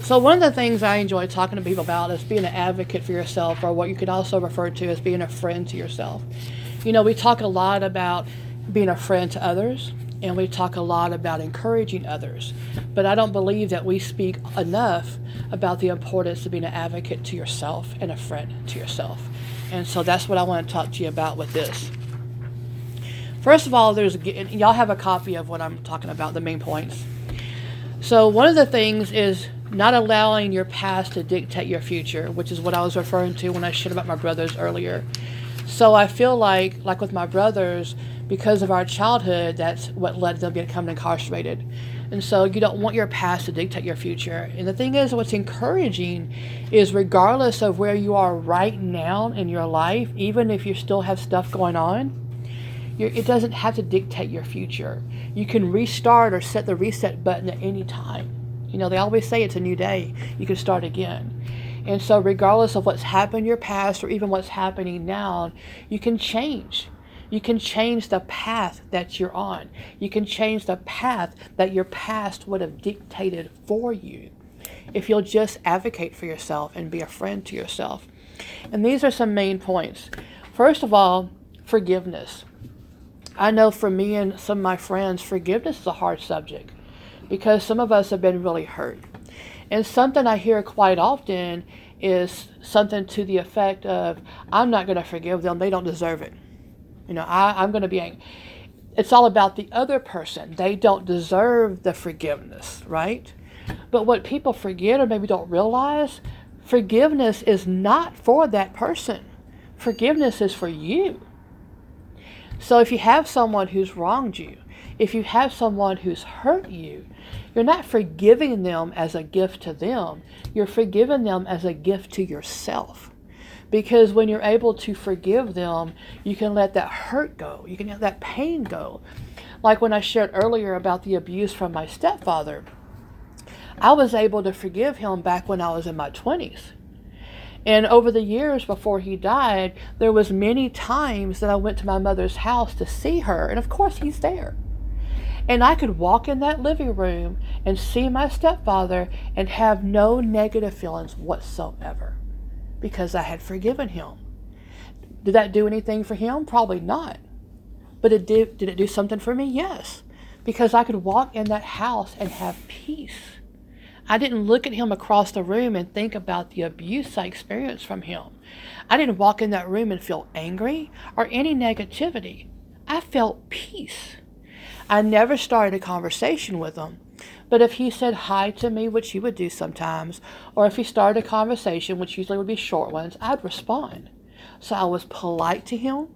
So one of the things I enjoy talking to people about is being an advocate for yourself, or what you could also refer to as being a friend to yourself. We talk a lot about being a friend to others, and we talk a lot about encouraging others. But I don't believe that we speak enough about the importance of being an advocate to yourself and a friend to yourself. And so that's what I want to talk to you about with this. First of all, y'all have a copy of what I'm talking about, the main points. So one of the things is not allowing your past to dictate your future, which is what I was referring to when I shared about my brothers earlier. So I feel like with my brothers, because of our childhood, that's what led them to become incarcerated. And so you don't want your past to dictate your future. And the thing is, what's encouraging is regardless of where you are right now in your life, even if you still have stuff going on, it doesn't have to dictate your future. You can restart or set the reset button at any time. They always say it's a new day. You can start again. And so regardless of what's happened in your past or even what's happening now, you can change. You can change the path that you're on. You can change the path that your past would have dictated for you if you'll just advocate for yourself and be a friend to yourself. And these are some main points. First of all, forgiveness. I know for me and some of my friends, forgiveness is a hard subject because some of us have been really hurt. And something I hear quite often is something to the effect of, I'm not going to forgive them. They don't deserve it. I'm going to be angry. It's all about the other person. They don't deserve the forgiveness, right? But what people forget or maybe don't realize, forgiveness is not for that person. Forgiveness is for you. So if you have someone who's wronged you, if you have someone who's hurt you, you're not forgiving them as a gift to them. You're forgiving them as a gift to yourself. Because when you're able to forgive them, you can let that hurt go. You can let that pain go. Like when I shared earlier about the abuse from my stepfather, I was able to forgive him back when I was in my 20s. And over the years before he died, there was many times that I went to my mother's house to see her. And of course, he's there. And I could walk in that living room and see my stepfather and have no negative feelings whatsoever because I had forgiven him. Did that do anything for him? Probably not. But did it do something for me? Yes. Because I could walk in that house and have peace. I didn't look at him across the room and think about the abuse I experienced from him. I didn't walk in that room and feel angry or any negativity. I felt peace. I never started a conversation with him. But if he said hi to me, which he would do sometimes, or if he started a conversation, which usually would be short ones, I'd respond. So I was polite to him.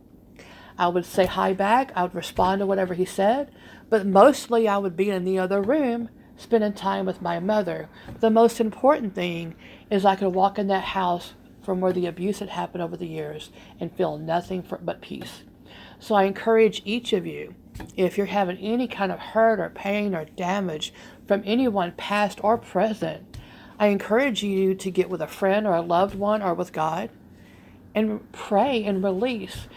I would say hi back. I would respond to whatever he said. But mostly I would be in the other room spending time with my mother. The most important thing is I could walk in that house from where the abuse had happened over the years and feel nothing but peace. So I encourage each of you, if you're having any kind of hurt or pain or damage from anyone past or present, I encourage you to get with a friend or a loved one or with God and pray and release.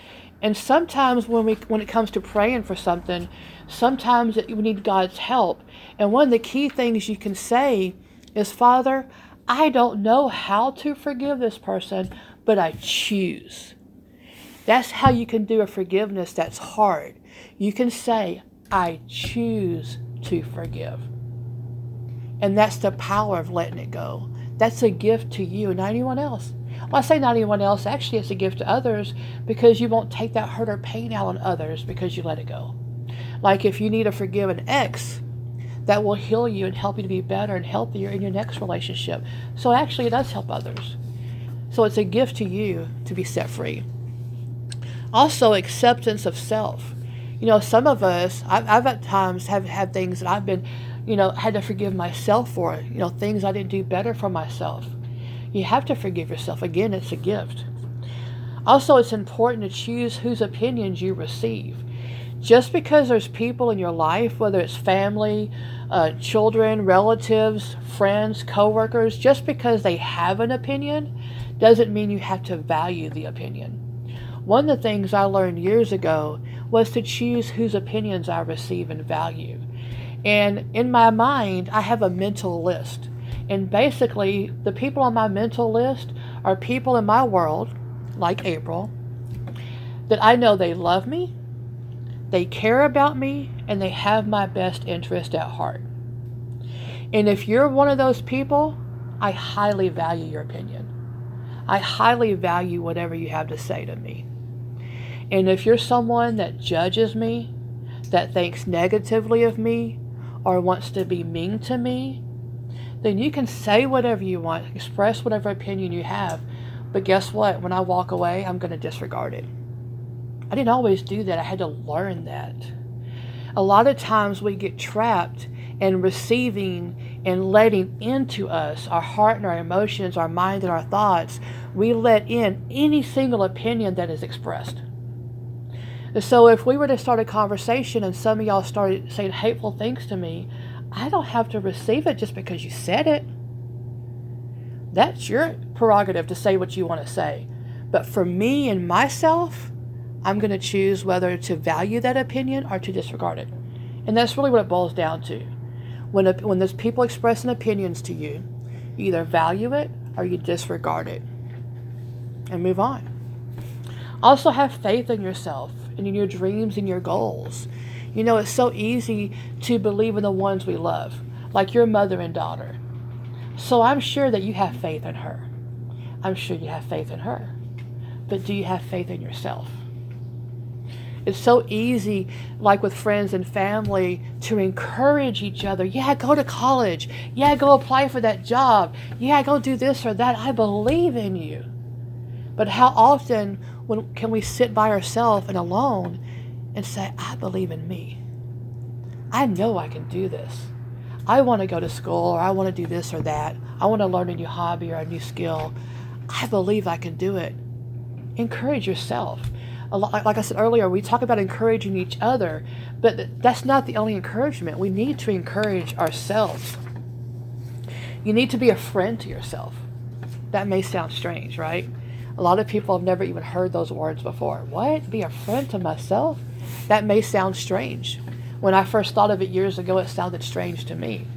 And sometimes when it comes to praying for something, sometimes we need God's help. And one of the key things you can say is, Father, I don't know how to forgive this person, but I choose. That's how you can do a forgiveness that's hard. You can say, I choose to forgive. And that's the power of letting it go. That's a gift to you and not anyone else. Well, I say not anyone else. Actually, it's a gift to others because you won't take that hurt or pain out on others because you let it go. Like if you need to forgive an ex, that will heal you and help you to be better and healthier in your next relationship. So actually, it does help others. So it's a gift to you to be set free. Also, acceptance of self. Some of us, I've at times have had things that I've been, had to forgive myself for, things I didn't do better for myself. You have to forgive yourself. Again, it's a gift. Also, it's important to choose whose opinions you receive. Just because there's people in your life, whether it's family, children, relatives, friends, coworkers, just because they have an opinion doesn't mean you have to value the opinion. One of the things I learned years ago was to choose whose opinions I receive and value. And in my mind, I have a mental list. And basically, the people on my mental list are people in my world, like April, that I know they love me, they care about me, and they have my best interest at heart. And if you're one of those people, I highly value your opinion. I highly value whatever you have to say to me. And if you're someone that judges me, that thinks negatively of me, or wants to be mean to me, then you can say whatever you want, express whatever opinion you have. But guess what? When I walk away, I'm going to disregard it. I didn't always do that. I had to learn that. A lot of times we get trapped in receiving and letting into us, our heart and our emotions, our mind and our thoughts. We let in any single opinion that is expressed. So if we were to start a conversation and some of y'all started saying hateful things to me, I don't have to receive it just because you said it. That's your prerogative to say what you want to say. But for me and myself, I'm going to choose whether to value that opinion or to disregard it. And that's really what it boils down to. When there's people expressing opinions to you, you either value it or you disregard it and move on. Also have faith in yourself and in your dreams and your goals. You know, it's so easy to believe in the ones we love, like your mother and daughter. So I'm sure that you have faith in her. I'm sure you have faith in her. But do you have faith in yourself? It's so easy, like with friends and family, to encourage each other. Yeah, go to college. Yeah, go apply for that job. Yeah, go do this or that. I believe in you. But how often can we sit by ourselves and alone and say, I believe in me. I know I can do this. I want to go to school, or I want to do this or that. I want to learn a new hobby or a new skill. I believe I can do it. Encourage yourself. Like I said earlier, we talk about encouraging each other, but that's not the only encouragement. We need to encourage ourselves. You need to be a friend to yourself. That may sound strange, right? A lot of people have never even heard those words before. What? Be a friend to myself? That may sound strange. When I first thought of it years ago, it sounded strange to me.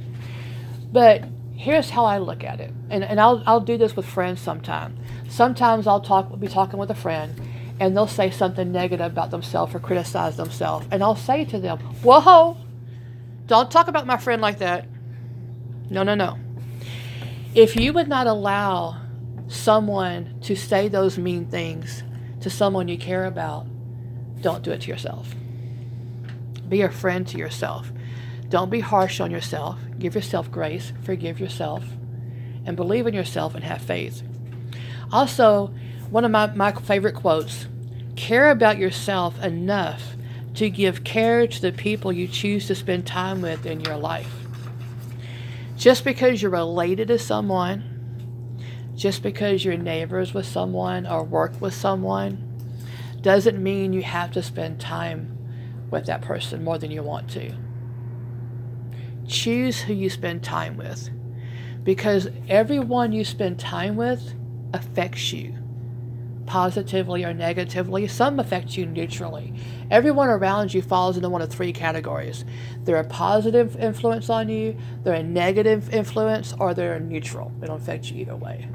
But here's how I look at it. And I'll do this with friends sometime. Sometimes I'll be talking with a friend, and they'll say something negative about themselves or criticize themselves. And I'll say to them, whoa, don't talk about my friend like that. No. If you would not allow someone to say those mean things to someone you care about, don't do it to yourself. Be a friend to yourself. Don't be harsh on yourself. Give yourself grace. Forgive yourself. And believe in yourself and have faith. Also, one of my favorite quotes, care about yourself enough to give care to the people you choose to spend time with in your life. Just because you're related to someone, just because you're neighbors with someone or work with someone, doesn't mean you have to spend time with that person more than you want to. Choose who you spend time with, because everyone you spend time with affects you, positively or negatively. Some affect you neutrally. Everyone around you falls into one of three categories. They're a positive influence on you, they're a negative influence, or they're neutral. They don't affect you either way.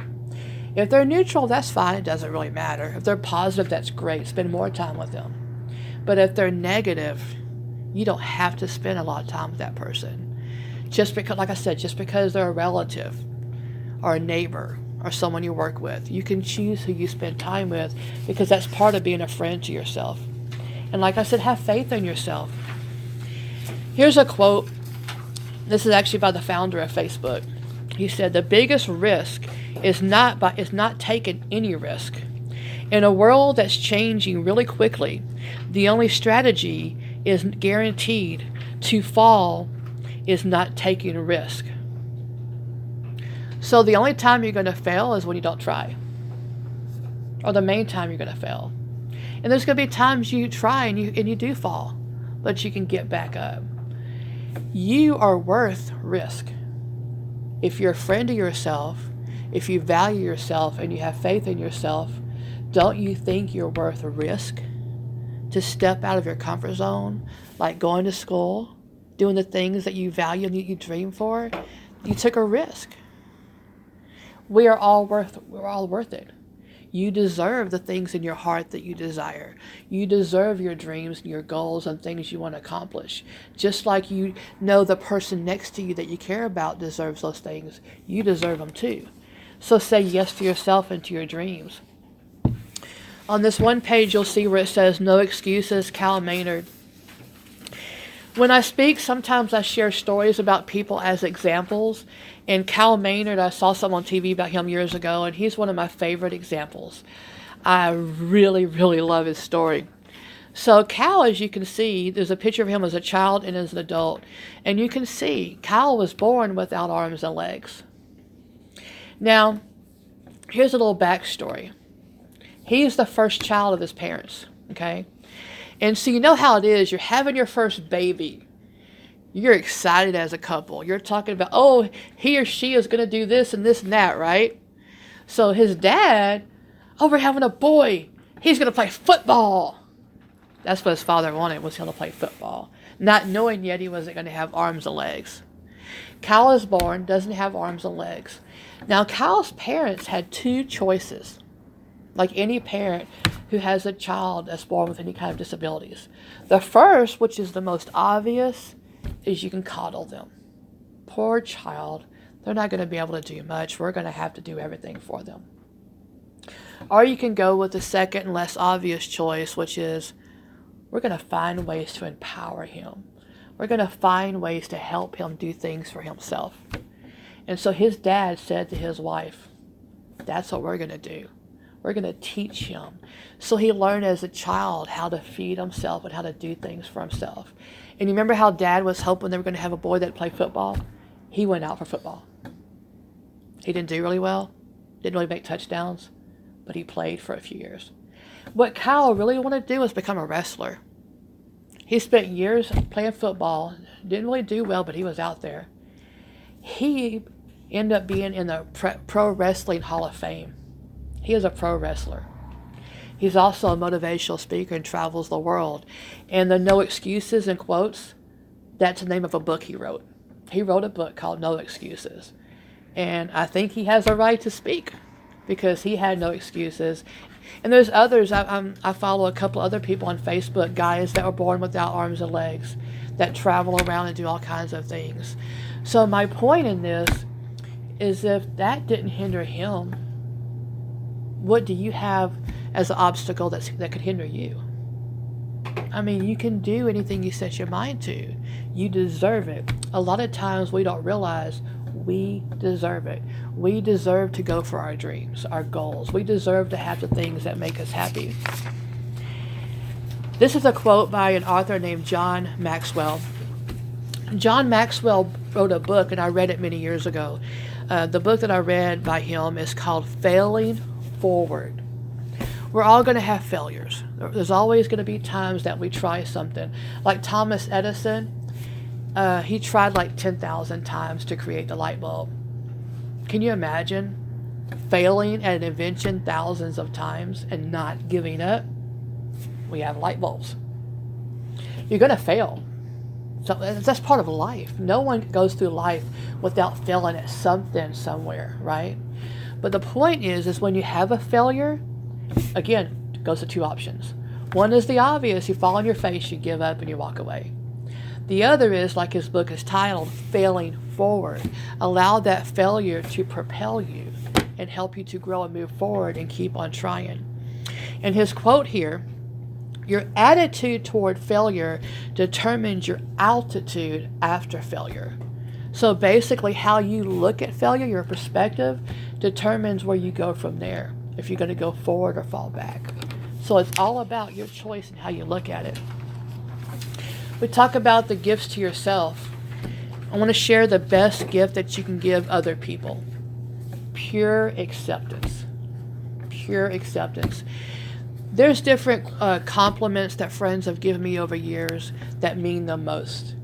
If they're neutral, that's fine. It doesn't really matter. If they're positive, that's great. Spend more time with them. But if they're negative, you don't have to spend a lot of time with that person. Just because, like I said, just because they're a relative or a neighbor or someone you work with, you can choose who you spend time with, because that's part of being a friend to yourself. And like I said, have faith in yourself. Here's a quote. This is actually by the founder of Facebook. He said, "The biggest risk is not taking any risk. In a world that's changing really quickly, the only strategy is guaranteed to fall is not taking a risk." So the only time you're going to fail is when you don't try. Or the main time you're going to fail. And there's going to be times you try and you do fall, but you can get back up. You are worth risk. If you're a friend to yourself, if you value yourself and you have faith in yourself, don't you think you're worth a risk to step out of your comfort zone, like going to school, doing the things that you value and that you dream for? You took a risk. We're all worth it. You deserve the things in your heart that you desire. You deserve your dreams and your goals and things you want to accomplish. Just like you know the person next to you that you care about deserves those things, you deserve them too. So say yes to yourself and to your dreams. On this one page, you'll see where it says, "No excuses, Cal Maynard." When I speak, sometimes I share stories about people as examples. And Cal Maynard, I saw something on TV about him years ago, and he's one of my favorite examples. I really, really love his story. So Cal, as you can see, there's a picture of him as a child and as an adult. And you can see Cal was born without arms and legs. Now, here's a little backstory. He's the first child of his parents, okay? And so you know how it is. You're having your first baby. You're excited as a couple. You're talking about, oh, he or she is going to do this and that, right? So his dad, oh, we're having a boy. He's going to play football. That's what his father wanted, was him to play football. Not knowing yet he wasn't going to have arms and legs. Cal is born, doesn't have arms and legs. Now, Cal's parents had two choices. Like any parent who has a child that's born with any kind of disabilities. The first, which is the most obvious, is you can coddle them. Poor child. They're not going to be able to do much. We're going to have to do everything for them. Or you can go with the second and less obvious choice, which is we're going to find ways to empower him. We're going to find ways to help him do things for himself. And so his dad said to his wife, that's what we're going to do. We're going to teach him. So he learned as a child how to feed himself and how to do things for himself. And you remember how Dad was hoping they were going to have a boy that played football? He went out for football. He didn't do really well. Didn't really make touchdowns. But he played for a few years. What Kyle really wanted to do was become a wrestler. He spent years playing football. Didn't really do well, but he was out there. He ended up being in the Pro Wrestling Hall of Fame. He is a pro wrestler. He's also a motivational speaker and travels the world. And the No Excuses in quotes, that's the name of a book he wrote. He wrote a book called No Excuses. And I think he has a right to speak because he had no excuses. And there's others. I follow a couple other people on Facebook, guys that were born without arms and legs, that travel around and do all kinds of things. So my point in this is if that didn't hinder him, what do you have as an obstacle that could hinder you? I mean, you can do anything you set your mind to. You deserve it. A lot of times we don't realize we deserve it. We deserve to go for our dreams, our goals. We deserve to have the things that make us happy. This is a quote by an author named John Maxwell. John Maxwell wrote a book, and I read it many years ago. The book that I read by him is called Failing Forward. We're all going to have failures. There's always going to be times that we try something. Like Thomas Edison, he tried like 10,000 times to create the light bulb. Can you imagine failing at an invention thousands of times and not giving up? We have light bulbs. You're going to fail. So that's part of life. No one goes through life without failing at something somewhere, right? But the point is when you have a failure, again, it goes to two options. One is the obvious. You fall on your face, you give up, and you walk away. The other is, like his book is titled, Failing Forward. Allow that failure to propel you and help you to grow and move forward and keep on trying. And his quote here, your attitude toward failure determines your altitude after failure. So basically how you look at failure, your perspective, determines where you go from there, if you're going to go forward or fall back. So it's all about your choice and how you look at it. We talk about the gifts to yourself. I want to share the best gift that you can give other people. Pure acceptance. Pure acceptance. There's different compliments that friends have given me over years that mean the most.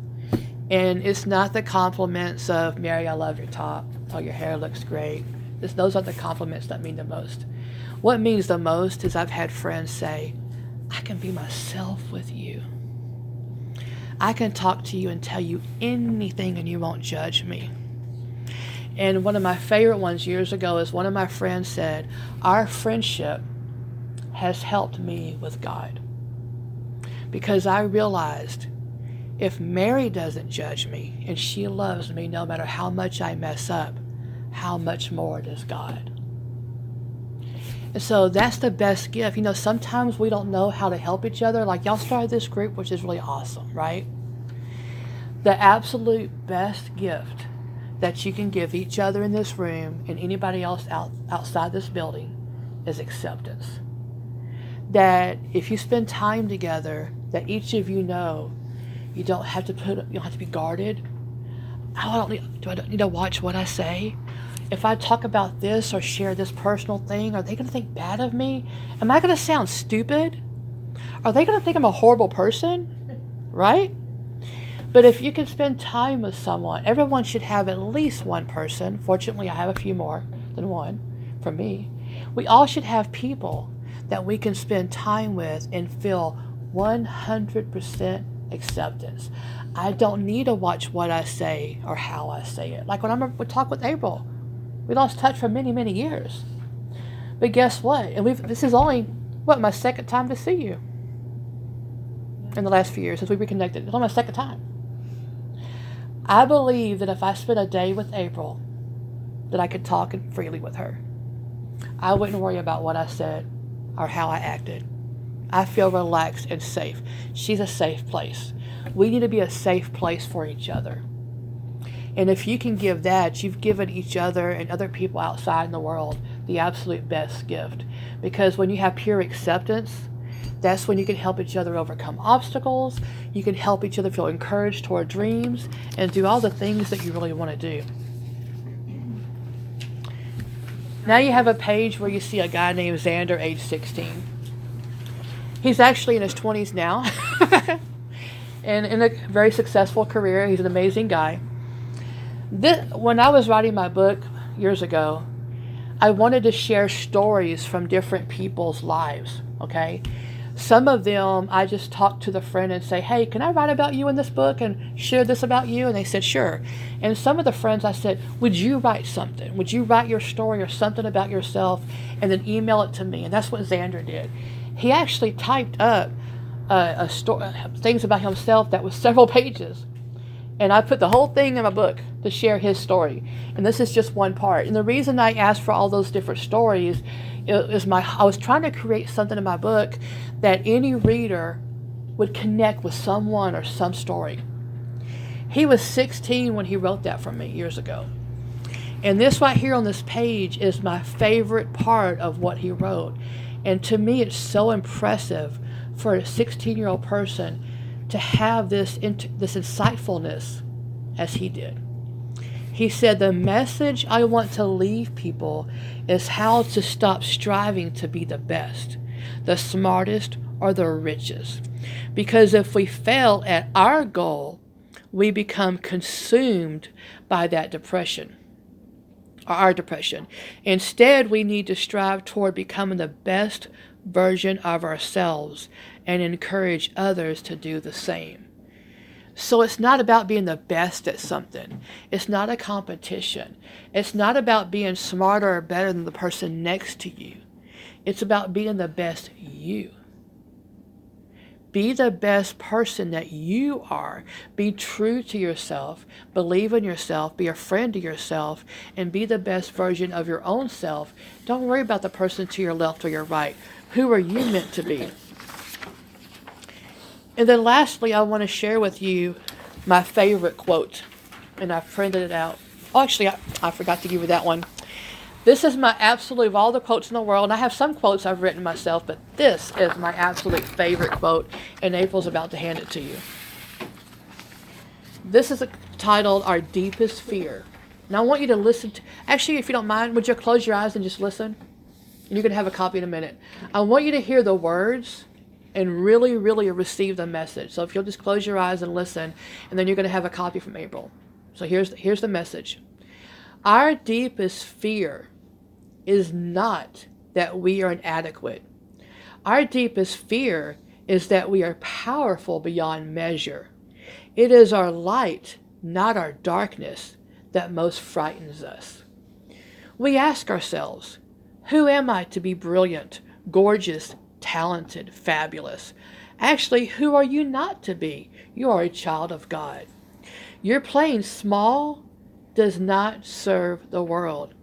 And it's not the compliments of, Mary, I love your top, or your hair looks great. Those are the compliments that mean the most. What means the most is I've had friends say, I can be myself with you. I can talk to you and tell you anything and you won't judge me. And one of my favorite ones years ago is one of my friends said, our friendship has helped me with God. Because I realized if Mary doesn't judge me and she loves me no matter how much I mess up, how much more does God? And so that's the best gift. You know, sometimes we don't know how to help each other. Like y'all started this group, which is really awesome, right? The absolute best gift that you can give each other in this room and anybody else outside this building is acceptance. That if you spend time together, that each of you know you don't have to be guarded. Do I need to watch what I say? If I talk about this or share this personal thing, are they going to think bad of me? Am I going to sound stupid? Are they going to think I'm a horrible person? Right? But if you can spend time with someone, everyone should have at least one person. Fortunately, I have a few more than one for me. We all should have people that we can spend time with and feel 100% acceptance. I don't need to watch what I say or how I say it. Like when I would talk with April, we lost touch for many, many years. But guess what? And this is only, my second time to see you in the last few years since we reconnected. It's only my second time. I believe that if I spent a day with April, that I could talk freely with her. I wouldn't worry about what I said or how I acted. I feel relaxed and safe. She's a safe place. We need to be a safe place for each other. And if you can give that, you've given each other and other people outside in the world the absolute best gift. Because when you have pure acceptance, that's when you can help each other overcome obstacles. You can help each other feel encouraged toward dreams and do all the things that you really want to do. Now you have a page where you see a guy named Xander, age 16. He's actually in his 20s now and in a very successful career. He's an amazing guy. When I was writing my book years ago, I wanted to share stories from different people's lives, okay? Some of them, I just talked to the friend and say, hey, can I write about you in this book and share this about you? And they said, sure. And some of the friends I said, would you write something? Would you write your story or something about yourself and then email it to me? And that's what Xander did. He actually typed up things about himself that was several pages. And I put the whole thing in my book to share his story. And this is just one part. And the reason I asked for all those different stories is I was trying to create something in my book that any reader would connect with someone or some story. He was 16 when he wrote that for me years ago. And this right here on this page is my favorite part of what he wrote. And to me, it's so impressive for a 16-year-old person to have this insightfulness as he did. He said, the message I want to leave people is how to stop striving to be the best, the smartest, or the richest. Because if we fail at our goal, we become consumed by that depression, or our depression. Instead, we need to strive toward becoming the best version of ourselves and encourage others to do the same. So it's not about being the best at something. It's not a competition. It's not about being smarter or better than the person next to you. It's about being the best you. Be the best person that you are. Be true to yourself. Believe in yourself. Be a friend to yourself. And be the best version of your own self. Don't worry about the person to your left or your right. Who are you meant to be? And then lastly, I want to share with you my favorite quote. And I printed it out. Oh, actually, I forgot to give you that one. This is my absolute, of all the quotes in the world, and I have some quotes I've written myself, but this is my absolute favorite quote, and April's about to hand it to you. This is titled, Our Deepest Fear. And I want you to listen to, actually, if you don't mind, would you close your eyes and just listen? And you're going to have a copy in a minute. I want you to hear the words and really, really receive the message. So if you'll just close your eyes and listen, and then you're going to have a copy from April. So here's the message. Our deepest fear is not that we are inadequate. Our deepest fear is that we are powerful beyond measure. It is our light, not our darkness, that most frightens us. We ask ourselves, who am I to be brilliant, gorgeous, talented, fabulous? Actually, who are you not to be? You are a child of God. Your playing small does not serve the world.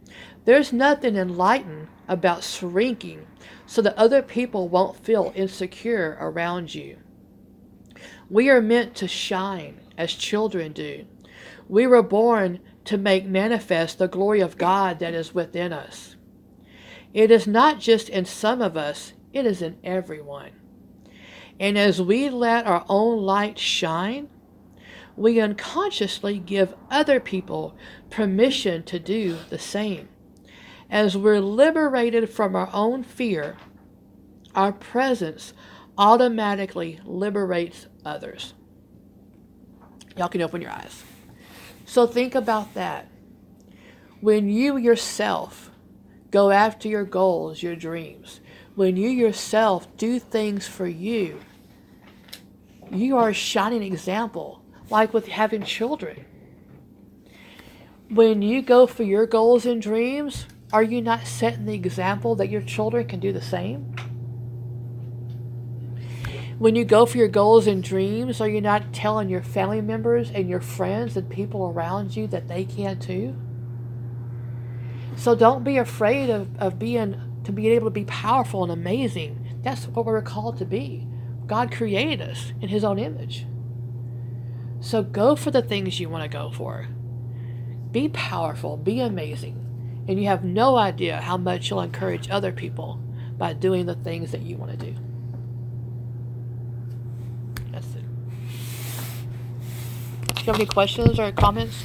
There's nothing enlightened about shrinking so that other people won't feel insecure around you. We are meant to shine as children do. We were born to make manifest the glory of God that is within us. It is not just in some of us, it is in everyone. And as we let our own light shine, we unconsciously give other people permission to do the same. As we're liberated from our own fear, our presence automatically liberates others. Y'all can open your eyes. So think about that. When you yourself go after your goals, your dreams, when you yourself do things for you, you are a shining example, like with having children. When you go for your goals and dreams, are you not setting the example that your children can do the same? When you go for your goals and dreams, are you not telling your family members and your friends and people around you that they can too? So don't be afraid of being able to be powerful and amazing. That's what we're called to be. God created us in His own image. So go for the things you want to go for. Be powerful, be amazing. And you have no idea how much you'll encourage other people by doing the things that you want to do. That's it. Do you have any questions or comments?